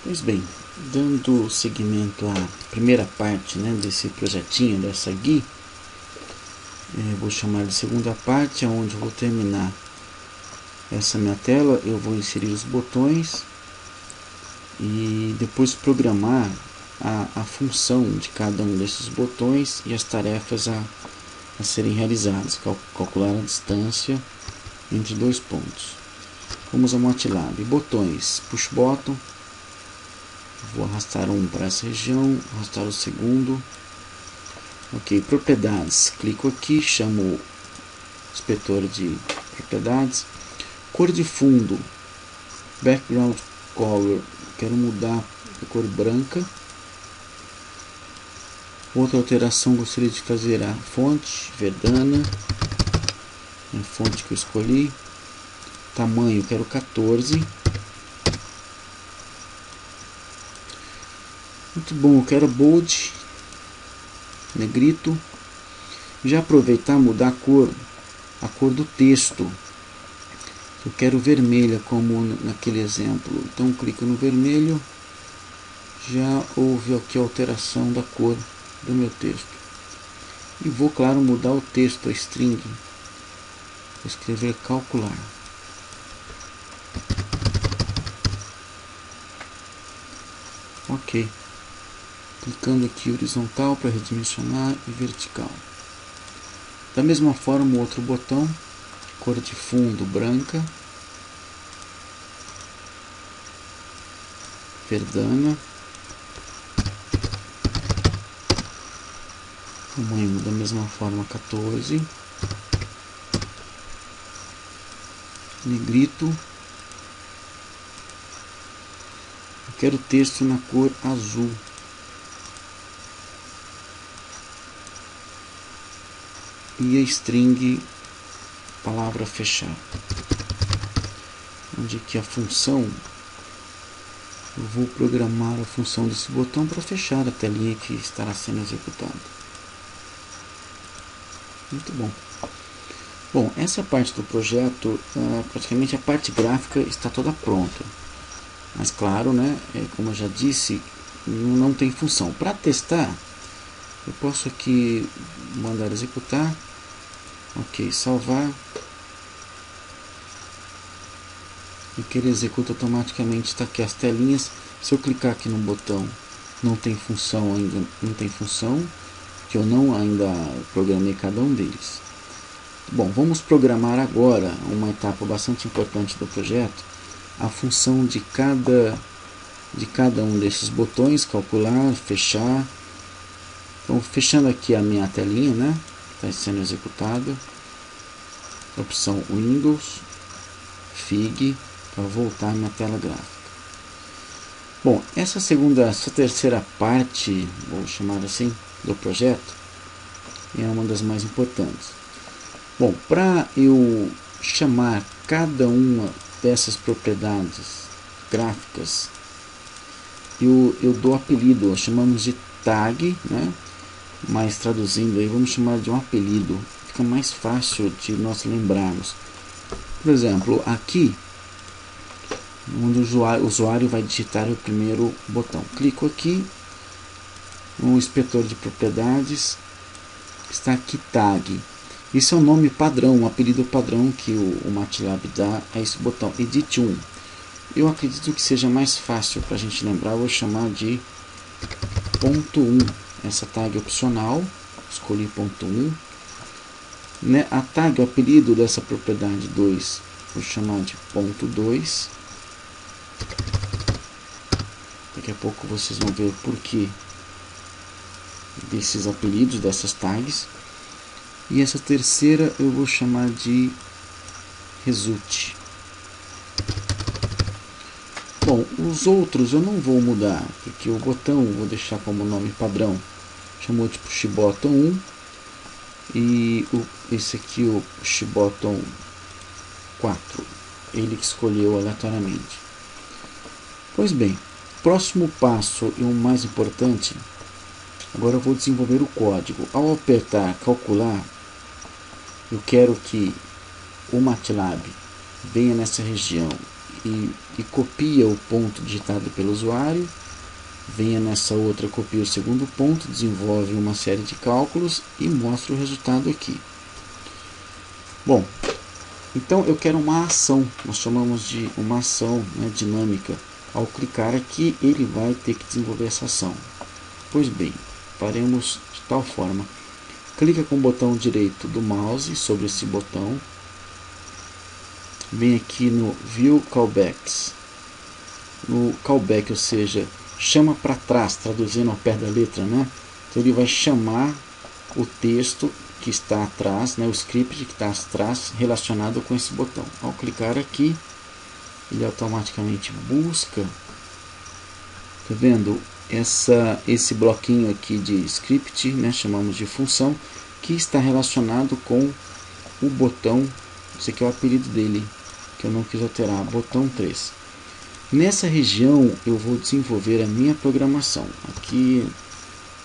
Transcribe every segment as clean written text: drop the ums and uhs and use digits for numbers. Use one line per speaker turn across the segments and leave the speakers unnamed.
Pois bem, dando seguimento à primeira parte, né, desse projetinho, dessa GUI, vou chamar de segunda parte, onde eu vou terminar essa minha tela. Eu vou inserir os botões e depois programar a função de cada um desses botões e as tarefas a serem realizadas. Calcular a distância entre dois pontos. Vamos ao MATLAB. Botões, push button. Vou arrastar um para essa região, arrastar o segundo. Ok, propriedades. Clico aqui, chamo o inspetor de propriedades. Cor de fundo, background color. Quero mudar a cor branca. Outra alteração gostaria de fazer a fonte, Verdana. A fonte que eu escolhi. Tamanho, quero 14. Muito bom, eu quero bold, negrito. Já aproveitar e mudar a cor do texto. Eu quero vermelha, como naquele exemplo. Então clico no vermelho. Já houve aqui a alteração da cor do meu texto. E vou, claro, mudar o texto, a string. Vou escrever calcular. Ok. Clicando aqui horizontal para redimensionar e vertical. Da mesma forma, o outro botão, cor de fundo branca, Verdana, tamanho da mesma forma 14, negrito. Eu quero texto na cor azul. E a string, palavra fechar, onde que a função, eu vou programar a função desse botão para fechar a telinha que estará sendo executada. Muito bom. Bom, essa parte do projeto, praticamente a parte gráfica está toda pronta. Mas claro, né, como eu já disse, não tem função. Para testar, eu posso aqui mandar executar. Ok, salvar. E que ele executa automaticamente. Está aqui as telinhas. Se eu clicar aqui no botão, não tem função ainda, não tem função, que eu não ainda programei cada um deles. Bom, vamos programar agora uma etapa bastante importante do projeto, a função de cada um desses botões, calcular, fechar. Então, fechando aqui a minha telinha, né? Está sendo executada. Opção Windows, Fig, para voltar à minha tela gráfica. Bom, essa terceira parte, vou chamar assim, do projeto, é uma das mais importantes. Bom, para eu chamar cada uma dessas propriedades gráficas, eu dou apelido, chamamos de tag, né? Mas traduzindo aí, vamos chamar de um apelido, fica mais fácil de nós lembrarmos. Por exemplo, aqui, onde o usuário vai digitar o primeiro botão. Clico aqui, no inspetor de propriedades, está aqui tag. Isso é um nome padrão, um apelido padrão que o MATLAB dá a esse botão, edit 1. Eu acredito que seja mais fácil para a gente lembrar, eu vou chamar de ponto 1. Essa tag é opcional, escolhi ponto 1. Né, a tag, o apelido dessa propriedade 2, vou chamar de ponto 2. Daqui a pouco vocês vão ver o porquê desses apelidos, dessas tags. E essa terceira eu vou chamar de result. Bom, os outros eu não vou mudar, porque o botão eu vou deixar como nome padrão. Chamou de push button 1. E esse aqui, o push button 4. Ele que escolheu aleatoriamente. Pois bem, próximo passo e o mais importante, agora eu vou desenvolver o código. Ao apertar calcular, eu quero que o MATLAB venha nessa região e copia o ponto digitado pelo usuário, venha nessa outra, copia o segundo ponto, desenvolve uma série de cálculos e mostra o resultado aqui. Bom, então eu quero uma ação, nós chamamos de uma ação, né, dinâmica. Ao clicar aqui, ele vai ter que desenvolver essa ação. Pois bem, faremos de tal forma: clica com o botão direito do mouse sobre esse botão, vem aqui no View Callbacks, no callback, ou seja, chama para trás, traduzindo ao pé da letra, né? Então ele vai chamar o texto que está atrás, né, o script que está atrás relacionado com esse botão. Ao clicar aqui, ele automaticamente busca, tá vendo? Esse bloquinho aqui de script, né, chamamos de função, que está relacionado com o botão, esse aqui é o apelido dele, que eu não quis alterar, botão 3. Nessa região eu vou desenvolver a minha programação. Aqui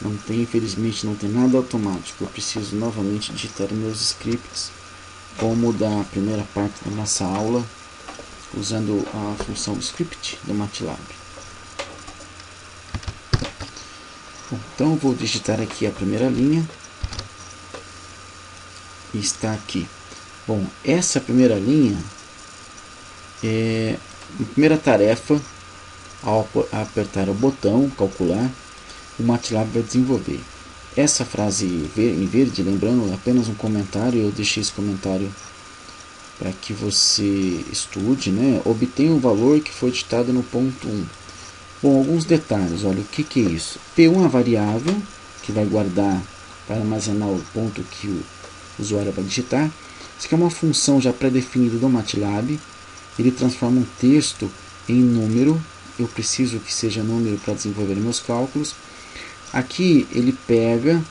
não tem, infelizmente, não tem nada automático. Eu preciso novamente digitar meus scripts, como da primeira parte da nossa aula, usando a função script do MATLAB. Bom, então eu vou digitar aqui a primeira linha. E está aqui. Bom, essa primeira linha é a primeira tarefa. Ao apertar o botão calcular, o MATLAB vai desenvolver. Essa frase em verde, lembrando, é apenas um comentário. Eu deixei esse comentário para que você estude, né? Obtenha o valor que foi digitado no ponto 1. Bom, alguns detalhes. Olha, o que é isso? P1 é a variável que vai guardar para armazenar o ponto que o usuário vai digitar. Isso aqui é uma função já pré-definida do MATLAB. Ele transforma um texto em número. Eu preciso que seja número para desenvolver meus cálculos. Aqui ele pega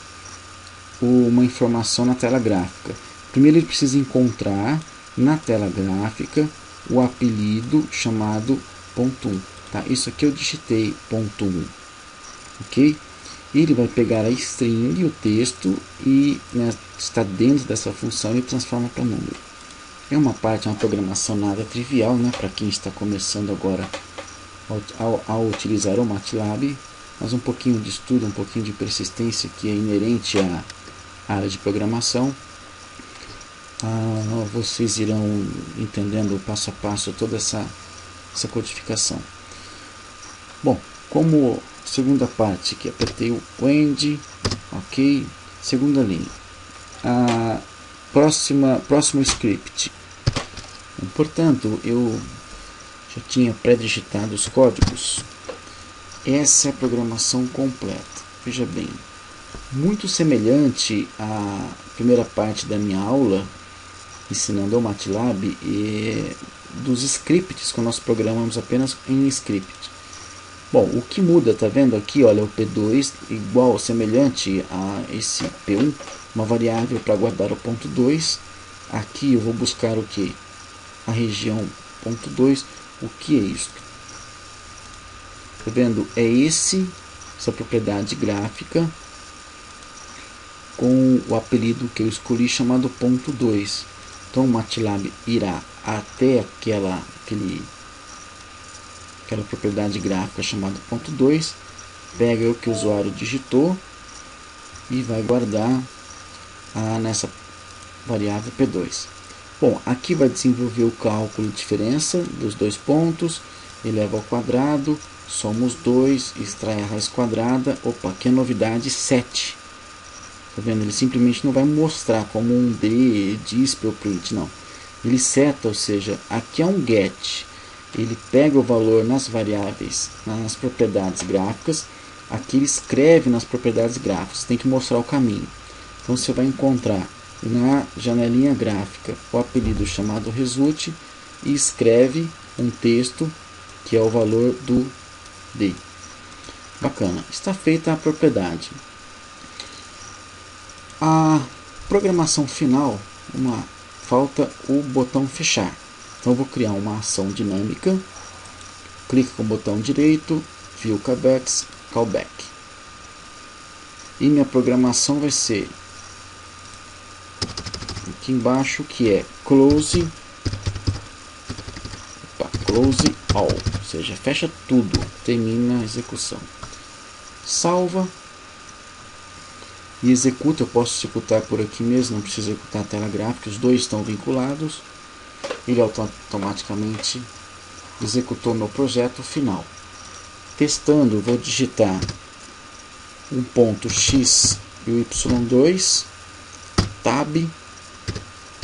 uma informação na tela gráfica. Primeiro ele precisa encontrar na tela gráfica o apelido chamado ponto 1. Tá? Isso aqui eu digitei ponto 1. Ok? Ele vai pegar a string, o texto, e, né, está dentro dessa função e transforma para número. É uma parte, uma programação nada trivial, né, para quem está começando agora ao utilizar o MATLAB, mas um pouquinho de estudo, um pouquinho de persistência que é inerente à área de programação. Vocês irão entendendo passo a passo toda essa codificação. Bom, como segunda parte, que apertei o end, ok, segunda linha. Próximo script. Portanto, eu já tinha pré-digitado os códigos. Essa é a programação completa. Veja bem, muito semelhante à primeira parte da minha aula, ensinando ao MATLAB, dos scripts que nós programamos apenas em script. Bom, o que muda, tá vendo aqui, olha, o P2 igual, semelhante a esse P1, uma variável para guardar o ponto 2. Aqui eu vou buscar o que? A região ponto 2. O que é isso? Tá vendo? É essa propriedade gráfica com o apelido que eu escolhi chamado ponto 2. Então o MATLAB irá até aquela propriedade gráfica chamada ponto 2, pega o que o usuário digitou e vai guardar nessa variável P2. Bom, aqui vai desenvolver o cálculo de diferença dos dois pontos, eleva ao quadrado, soma os dois, extrai a raiz quadrada. Opa, que é novidade, 7. Tá vendo? Ele simplesmente não vai mostrar como um display ou print, não. Ele seta, ou seja, aqui é um get. Ele pega o valor nas variáveis, nas propriedades gráficas. Aqui ele escreve nas propriedades gráficas. Tem que mostrar o caminho. Então você vai encontrar na janelinha gráfica o apelido chamado result e escreve um texto que é o valor do D. Bacana. Está feita a propriedade. A programação final, falta o botão fechar. Então eu vou criar uma ação dinâmica. Clique com o botão direito, View Callbacks, Callback. E minha programação vai ser aqui embaixo, que é close close all, ou seja, fecha tudo, termina a execução. Salva e executa. Eu posso executar por aqui mesmo, não preciso executar a tela gráfica, os dois estão vinculados. Ele automaticamente executou meu projeto final. Testando, vou digitar um ponto X e o Y2, tab,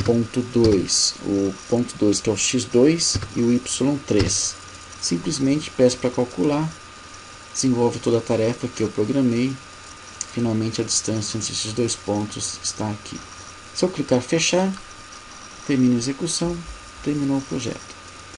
ponto 2, o ponto 2 que é o X2 e o Y3. Simplesmente peço para calcular, desenvolve toda a tarefa que eu programei. Finalmente a distância entre esses dois pontos está aqui. Se eu clicar fechar, termina a execução, terminou o projeto.